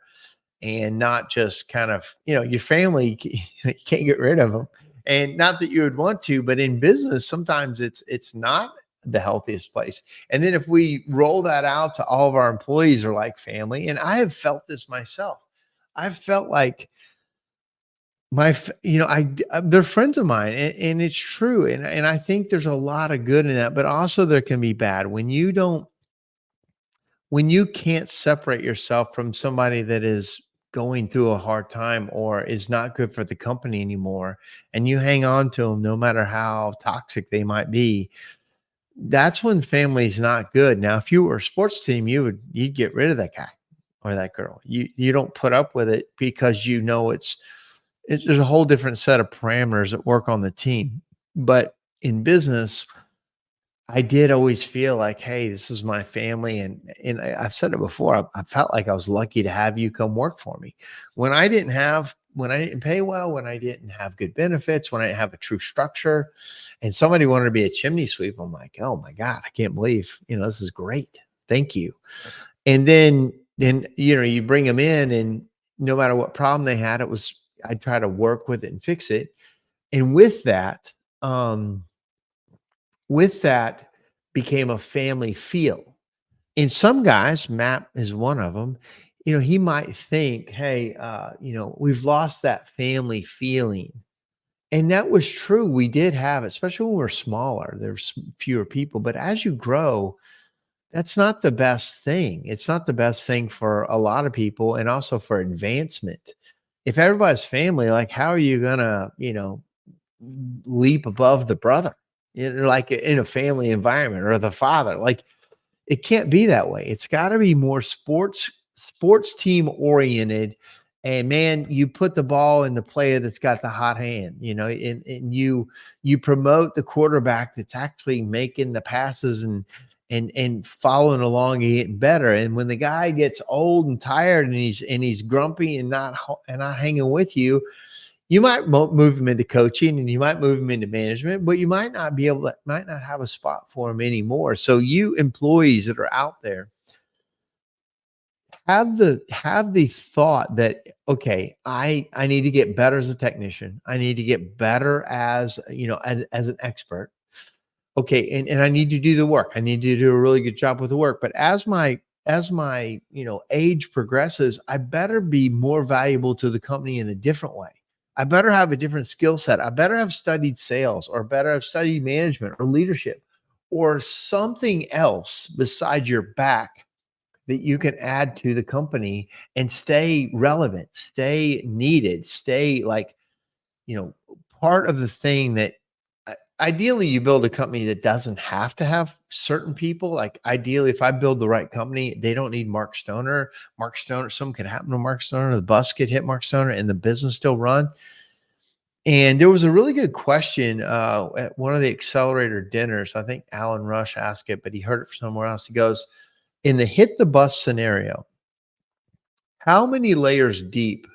and not just kind of, your family. You can't get rid of them, and not that you would want to, but in business sometimes it's not the healthiest place. And then if we roll that out to all of our employees are like family, and I have felt this myself. I've felt like they're friends of mine, and it's true, and I think there's a lot of good in that, but also there can be bad when you can't separate yourself from somebody that is going through a hard time or is not good for the company anymore, and you hang on to them no matter how toxic they might be. That's when family's not good. Now, if you were a sports team, you'd get rid of that guy or that girl. You don't put up with it because there's a whole different set of parameters that work on the team. But in business, I did always feel like, hey, this is my family. And I've said it before. I felt like I was lucky to have you come work for me. When I didn't pay well, when I didn't have good benefits, when I didn't have a true structure, and somebody wanted to be a chimney sweep, I'm like, oh my God, I can't believe, this is great. Thank you. And then you bring them in, and no matter what problem they had, I'd try to work with it and fix it. And um, with that became a family feel. And some guys, Matt is one of them, he might think, hey, we've lost that family feeling. And that was true. We did have, especially when we're smaller, there's fewer people. But as you grow, that's not the best thing. It's not the best thing for a lot of people, and also for advancement. If everybody's family, like, how are you gonna, leap above the brother, like in a family environment, or the father? Like, it can't be that way. It's got to be more sports team oriented. And man, you put the ball in the player that's got the hot hand, and you promote the quarterback that's actually making the passes and following along and getting better. And when the guy gets old and tired and he's grumpy and not hanging with you, you might move him into coaching, and you might move him into management, but you might not have a spot for him anymore. So you employees that are out there, have the thought that, okay, I need to get better as a technician. I need to get better as an expert. Okay, and I need to do the work. I need to do a really good job with the work. But as my age progresses, I better be more valuable to the company in a different way. I better have a different skill set. I better have studied sales, or better have studied management or leadership, or something else besides your back that you can add to the company and stay relevant, stay needed, stay like, you know, part of the thing that ideally you build a company that doesn't have to have certain people. Like ideally, if I build the right company, they don't need Mark Stoner. Mark Stoner, something could happen to Mark Stoner, the bus could hit Mark Stoner and the business still run. And there was a really good question at one of the accelerator dinners. I think Alan Rush asked it, but he heard it from somewhere else. He goes, in the hit the bus scenario, how many layers deep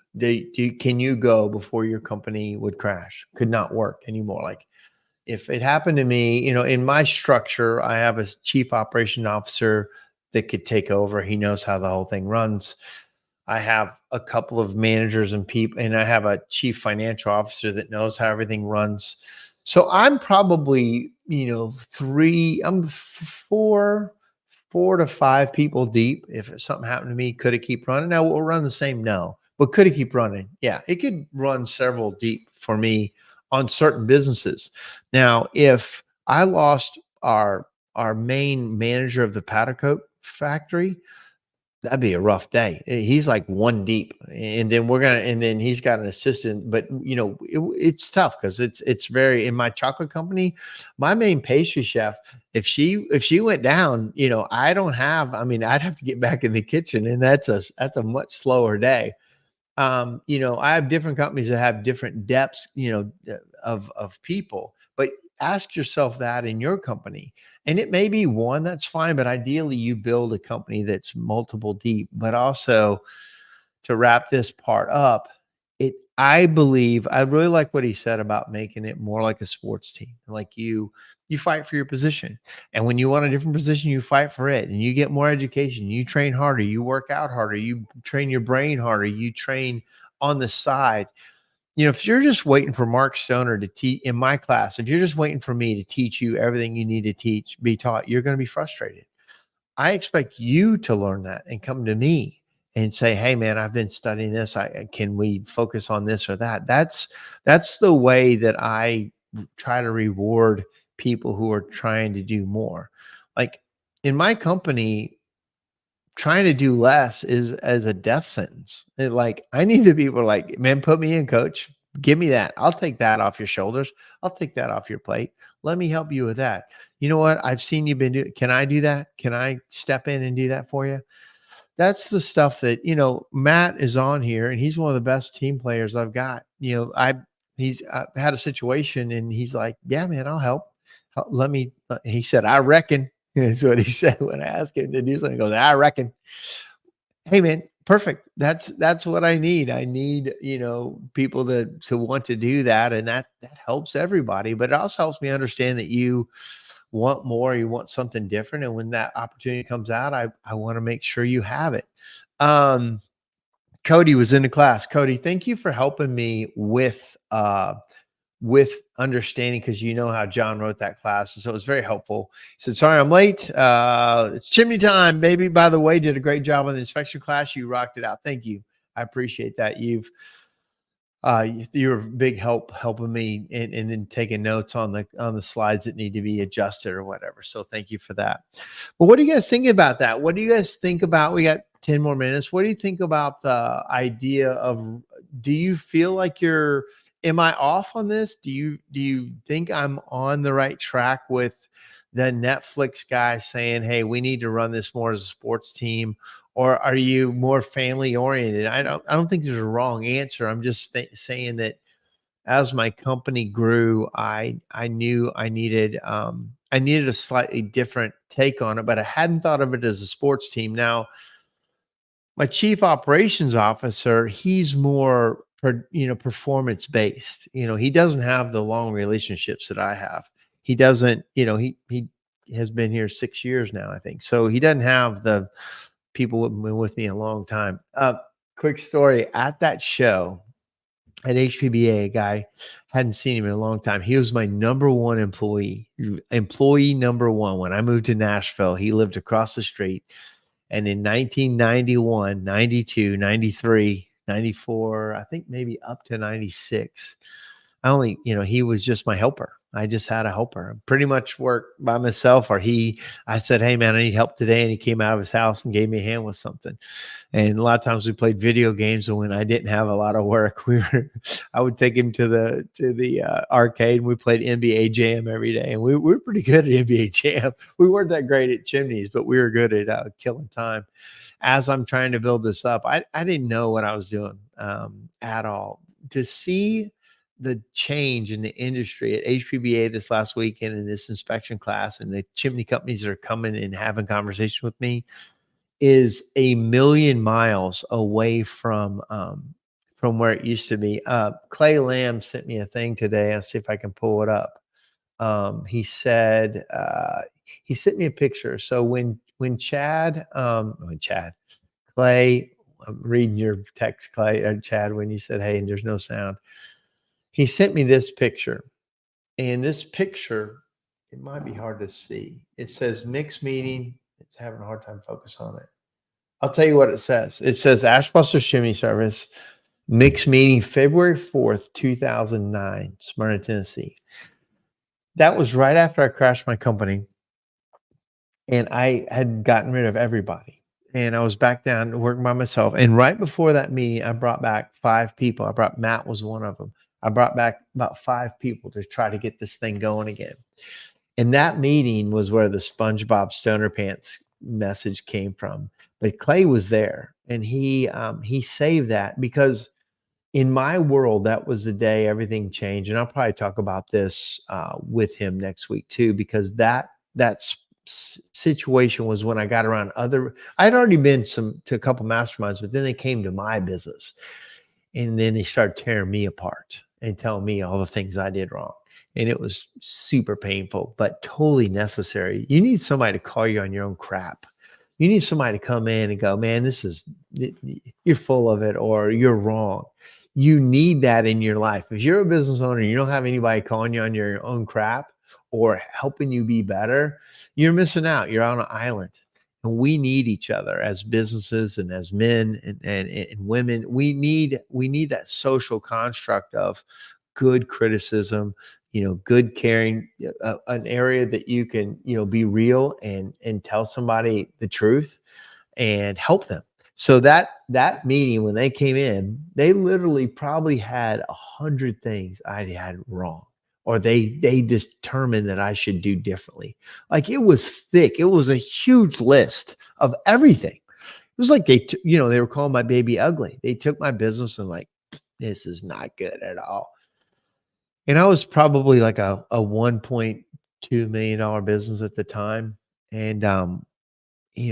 can you go before your company would crash, could not work anymore? Like if it happened to me, in my structure, I have a chief operation officer that could take over. He knows how the whole thing runs. I have a couple of managers and people, and I have a chief financial officer that knows how everything runs. So I'm probably, I'm four to five people deep. If something happened to me, could it keep running? Now we'll run the same. No, but could it keep running? Yeah, it could run several deep for me on certain businesses. Now, if I lost our main manager of the powder coat factory, that'd be a rough day. He's like one deep, and then he's got an assistant. But it's tough because it's very in my chocolate company. My main pastry chef, if she went down, I don't have. I mean, I'd have to get back in the kitchen, and that's a much slower day. I have different companies that have different depths, of people, but ask yourself that in your company. And it may be one, that's fine, but ideally you build a company that's multiple deep. But also, to wrap this part up, I believe I really like what he said about making it more like a sports team. Like you fight for your position. And when you want a different position, you fight for it, and you get more education, you train harder, you work out harder, you train your brain harder, you train on the side. If you're just waiting for Mark Stoner to teach in my class, if you're just waiting for me to teach you everything you need to be taught, you're going to be frustrated. I expect you to learn that and come to me and say, "Hey, man, I've been studying this. Can we focus on this or that?" That's the way that I try to reward people who are trying to do more. Like in my company, trying to do less is as a death sentence. Like I need the people like, man, put me in, coach. Give me that. I'll take that off your shoulders. I'll take that off your plate. Let me help you with that. You know what? I've seen you been doing. Can I do that? Can I step in and do that for you? That's the stuff that, Matt is on here, and he's one of the best team players I've got. He's had a situation and he's like, yeah, man, I'll help. Let me, he said, I reckon. That's what he said when I asked him to do something. He goes, I reckon. Hey, man, perfect. That's what I need. I need, people to want to do that. And that helps everybody, but it also helps me understand that you want more, you want something different. And when that opportunity comes out, I want to make sure you have it. Cody was in the class. Cody, thank you for helping me with understanding, because you know how John wrote that class. And so it was very helpful. He said, sorry, I'm late. It's chimney time, baby. By the way, did a great job on the inspection class. You rocked it out. Thank you. I appreciate that. You're a big help helping me and then taking notes on the slides that need to be adjusted or whatever. So thank you for that. But what do you guys think about that? What do you guys think about, we got 10 more minutes. What do you think about the idea of, do you feel like am I off on this? Do you think I'm on the right track with the Netflix guy saying, hey, we need to run this more as a sports team? Or are you more family oriented? I don't think there's a wrong answer. I'm just saying that as my company grew, I knew I needed a slightly different take on it, but I hadn't thought of it as a sports team. Now, my chief operations officer, he's more performance based. He doesn't have the long relationships that I have. He doesn't, he has been here 6 years now, I think. So he doesn't have the people who've been with me a long time. Quick story at that show. at HPBA, a guy, hadn't seen him in a long time. He was my number one employee number one. When I moved to Nashville, he lived across the street. And in 1991, 92, 93, 94, I think maybe up to 96, he was just my helper. I just had a helper. Pretty much worked by myself, or I said, "Hey man, I need help today." And he came out of his house and gave me a hand with something. And a lot of times we played video games. And when I didn't have a lot of work, I would take him to the arcade, and we played NBA Jam every day. And we were pretty good at NBA Jam. We weren't that great at chimneys, but we were good at killing time. As I'm trying to build this up, I didn't know what I was doing at all. To see the change in the industry at HPBA this last weekend in this inspection class, and the chimney companies that are coming and having conversations with me, is a million miles away from where it used to be. Clay Lamb sent me a thing today. I'll see if I can pull it up. He sent me a picture. So when Clay, I'm reading your text, Clay or Chad, when you said, "Hey," and there's no sound. He sent me this picture, and this picture, it might be hard to see. It says mixed meeting. It's having a hard time focus on it. I'll tell you what it says. It says Ashbusters Chimney Service, mixed meeting February 4th, 2009, Smyrna, Tennessee. That was right after I crashed my company, and I had gotten rid of everybody. And I was back down working by myself. And right before that meeting, I brought back 5 people. Matt was one of them. I brought back about 5 people to try to get this thing going again. And that meeting was where the SpongeBob Stoner Pants message came from. But Clay was there, and he saved that, because in my world, that was the day everything changed. And I'll probably talk about this with him next week too, because that situation was when I got around I'd already been to a couple masterminds, but then they came to my business, and then they started tearing me apart and telling me all the things I did wrong. And it was super painful, but totally necessary. You need somebody to call you on your own crap. You need somebody to come in and go, "Man, you're full of it," or "You're wrong." You need that in your life. If you're a business owner and you don't have anybody calling you on your own crap or helping you be better, you're missing out. You're on an island. And we need each other as businesses and as men and women. We need that social construct of good criticism, good caring, an area that you can, be real and tell somebody the truth and help them. So that meeting, when they came in, they literally probably had 100 things I had wrong, or they determined that I should do differently. Like, it was thick. It was a huge list of everything. It was like they were calling my baby ugly. They took my business and like, "This is not good at all." And I was probably like a $1.2 million business at the time. And, I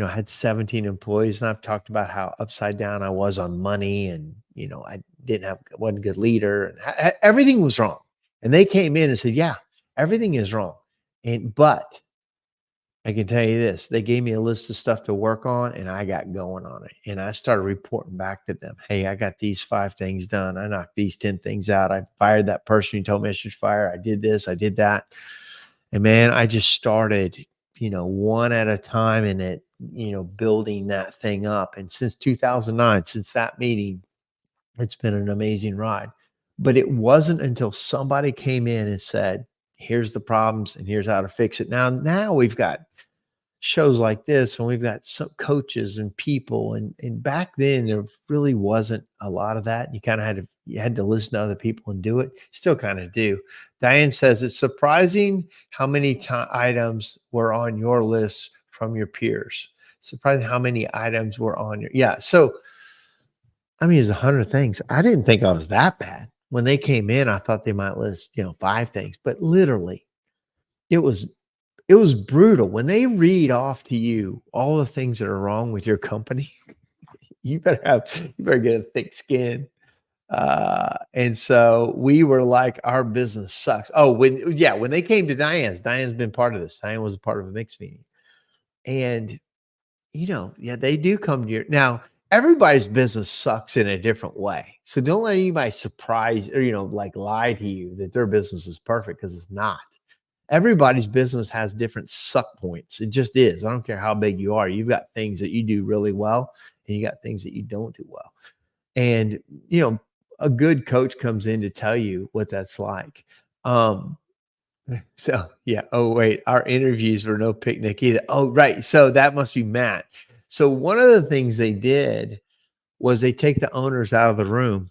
had 17 employees, and I've talked about how upside down I was on money, and, I wasn't a good leader, and everything was wrong. And they came in and said, "Yeah, everything is wrong." But I can tell you this, they gave me a list of stuff to work on, and I got going on it. And I started reporting back to them, "Hey, I got these 5 things done. I knocked these 10 things out. I fired that person who told me I should fire. I did this, I did that." And man, I just started, one at a time, and building that thing up. And since 2009, since that meeting, it's been an amazing ride. But it wasn't until somebody came in and said, "Here's the problems and here's how to fix it." Now we've got shows like this, and we've got some coaches and people, and back then there really wasn't a lot of that. You had to listen to other people and do it. Still kind of do. Diane says, "It's surprising how many items were on your list from your peers." Surprising how many items were on your, yeah. So I mean, there's 100 things. I didn't think I was that bad. When they came in, I thought they might list, 5 things, but literally it was brutal. When they read off to you all the things that are wrong with your company, you better get a thick skin. And so we were like, our business sucks. Oh, when they came to Diane's been part of this. Diane was a part of a mixed meeting. And, yeah, they do come to now, everybody's business sucks in a different way. So don't let anybody surprise or, like lie to you that their business is perfect because it's not. Everybody's business has different suck points. It just is. I don't care how big you are. You've got things that you do really well and you got things that you don't do well. And, you know, a good coach comes in to tell you what that's like. Um, so yeah. Oh, wait, our interviews were no picnic either. Oh, right. So that must be Matt. So one of the things they did was they take the owners out of the room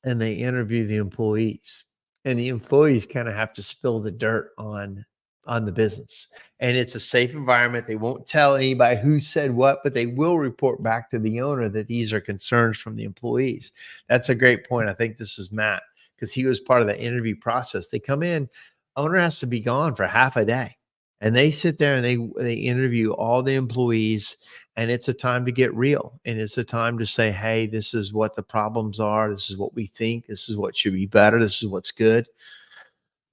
and they interview the employees, and the employees kind of have to spill the dirt on the business. And it's a safe environment. They won't tell anybody who said what, but they will report back to the owner that these are concerns from the employees. That's a great point. I think this is Matt, because he was part of the interview process. They come in, owner has to be gone for half a day, and they sit there and they interview all the employees, and it's a time to get real, and it's a time to say, hey, this is what the problems are, this is what we think, this is what should be better, this is what's good.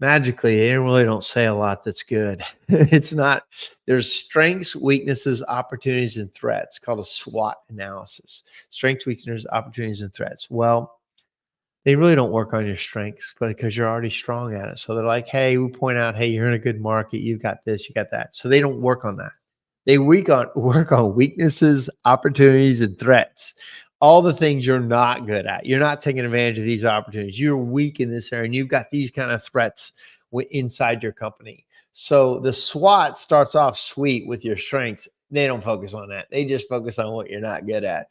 Magically, they really don't say a lot that's good. It's not, there's strengths, weaknesses, opportunities, and threats, called a SWOT analysis. Strengths, weaknesses, opportunities, and threats. Well, they really don't work on your strengths because you're already strong at it. So they're like, hey, we point out, hey, you're in a good market, you've got this, you got that. So they don't work on that. They work on weaknesses, opportunities, and threats. All the things you're not good at. You're not taking advantage of these opportunities. You're weak in this area, and you've got these kind of threats inside your company. So the SWOT starts off sweet with your strengths. They don't focus on that. They just focus on what you're not good at.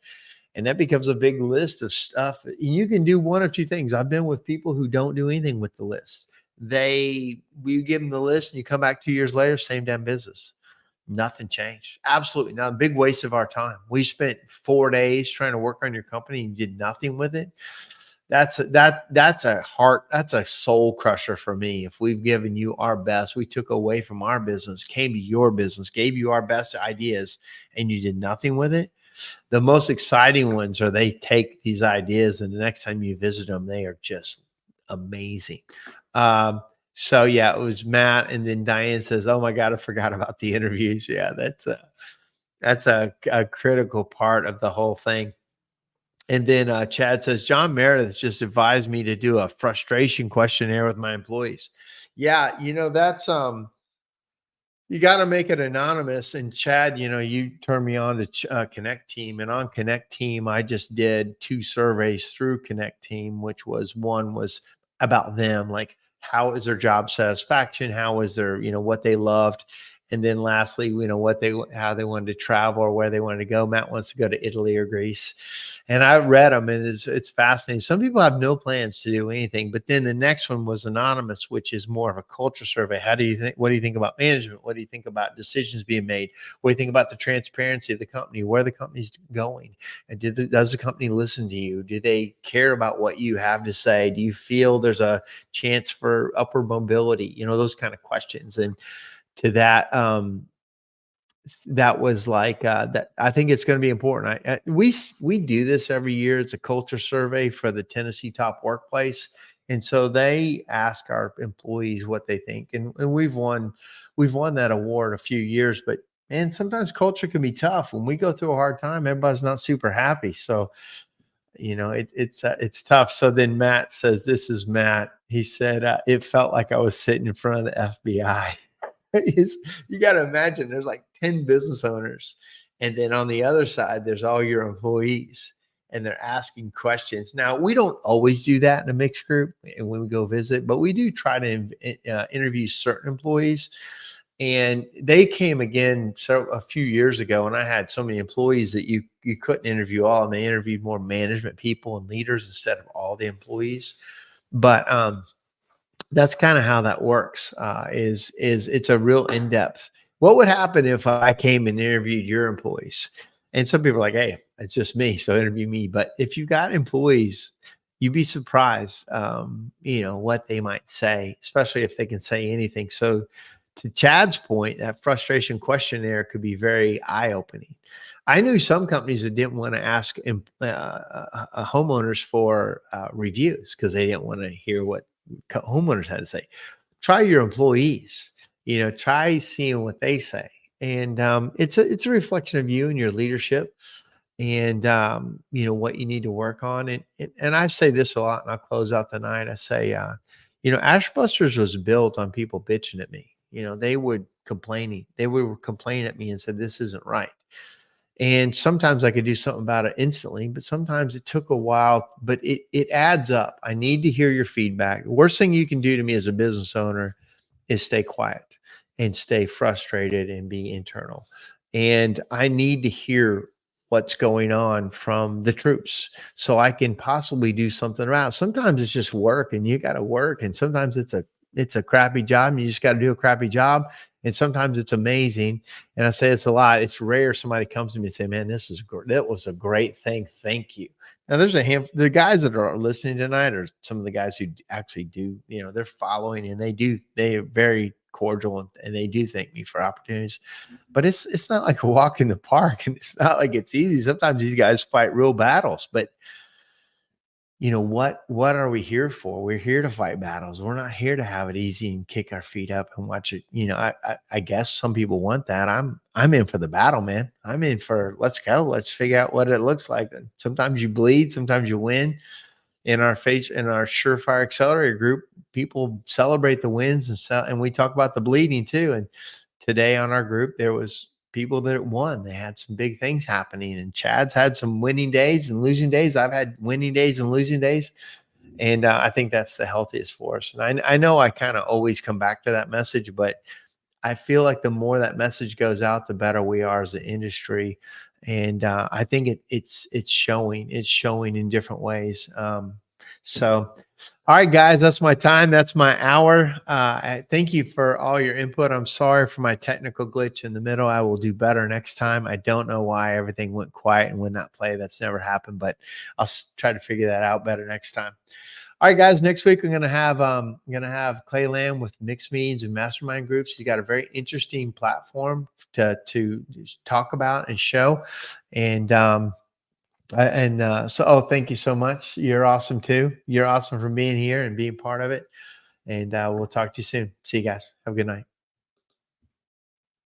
And that becomes a big list of stuff. And you can do one of two things. I've been with people who don't do anything with the list. We give them the list, and you come back 2 years later, same damn business. Nothing changed. Absolutely not. A big waste of our time. We spent 4 days trying to work on your company and did nothing with it. That's a soul crusher for me. If we've given you our best, we took away from our business, came to your business, gave you our best ideas, and you did nothing with it. The most exciting ones are they take these ideas, and the next time you visit them, they are just amazing. So yeah, it was Matt, and then Diane says, "Oh my God, I forgot about the interviews." Yeah, that's a critical part of the whole thing. And then Chad says, John Meredith just advised me to do a frustration questionnaire with my employees. Yeah, that's you got to make it anonymous. And Chad, you turned me on to Connect Team, and on Connect Team, I just did 2 surveys through Connect Team, which was one was about them, like how is their job satisfaction, how is their, what they loved, and then lastly, how they wanted to travel or where they wanted to go. Matt wants to go to Italy or Greece, and I read them, and it's fascinating. Some people have no plans to do anything, but then the next one was anonymous, which is more of a culture survey. How do you think? What do you think about management? What do you think about decisions being made? What do you think about the transparency of the company? Where the company's going? And does the company listen to you? Do they care about what you have to say? Do you feel there's a chance for upward mobility? Those kind of questions. And to that was like that. I think it's going to be important. We do this every year. It's a culture survey for the Tennessee Top Workplace, and so they ask our employees what they think, and we've won that award a few years. But man, sometimes culture can be tough. When we go through a hard time, everybody's not super happy. So it's tough. So then Matt says, "This is Matt." He said, "It felt like I was sitting in front of the FBI." You got to imagine there's like 10 business owners, and then on the other side there's all your employees, and they're asking questions. Now, we don't always do that in a mixed group and when we go visit, but we do try to interview certain employees. And they came again a few years ago, and I had so many employees that you couldn't interview all, and they interviewed more management people and leaders instead of all the employees. But that's kind of how that works. Is it's a real in-depth. What would happen if I came and interviewed your employees? And some people are like, "Hey, it's just me, so interview me." But if you got employees, you'd be surprised, what they might say, especially if they can say anything. So, to Chad's point, that frustration questionnaire could be very eye-opening. I knew some companies that didn't want to ask homeowners for reviews because they didn't want to hear what homeowners had to say. Try your employees, try seeing what they say. And it's a reflection of you and your leadership. and what you need to work on. And I say this a lot, and I'll close out the night. I say, Ashbusters was built on people bitching at me. They would complain at me and said, this isn't right. And sometimes I could do something about it instantly, but sometimes it took a while, but it adds up. I need to hear your feedback. The worst thing you can do to me as a business owner is stay quiet and stay frustrated and be internal. And I need to hear what's going on from the troops so I can possibly do something about it. Sometimes it's just work and you got to work. And sometimes it's a crappy job and you just got to do a crappy job. And sometimes it's amazing. And I say it's a lot. It's rare somebody comes to me and say, man, that was a great thing. Thank you. Now there's a handful, the guys that are listening tonight are some of the guys who actually do, they're following, and they're very cordial, and they do thank me for opportunities, but it's not like a walk in the park, and it's not like it's easy. Sometimes these guys fight real battles, but what are we here for? We're here to fight battles. We're not here to have it easy and kick our feet up and watch it. I guess some people want that. I'm in for the battle, man. I'm in for, let's go. Let's figure out what it looks like. And sometimes you bleed, sometimes you win. In our SureFire Accelerator group, people celebrate the wins, and we talk about the bleeding too. And today on our group, there was people that won. They had some big things happening, and Chad's had some winning days and losing days. I've had winning days and losing days. And I think that's the healthiest for us. And I know I kind of always come back to that message, but I feel like the more that message goes out, the better we are as an industry. And I think it's showing in different ways. So, all right, guys, that's my time. That's my hour. Thank you for all your input. I'm sorry for my technical glitch in the middle. I will do better next time. I don't know why everything went quiet and would not play. That's never happened, but I'll try to figure that out better next time. All right, guys, next week we're gonna have Clay Lamb with mixed meetings and mastermind groups. He's got a very interesting platform to talk about and show. And thank you so much. You're awesome too. You're awesome for being here and being part of it. And we'll talk to you soon. See you guys. Have a good night.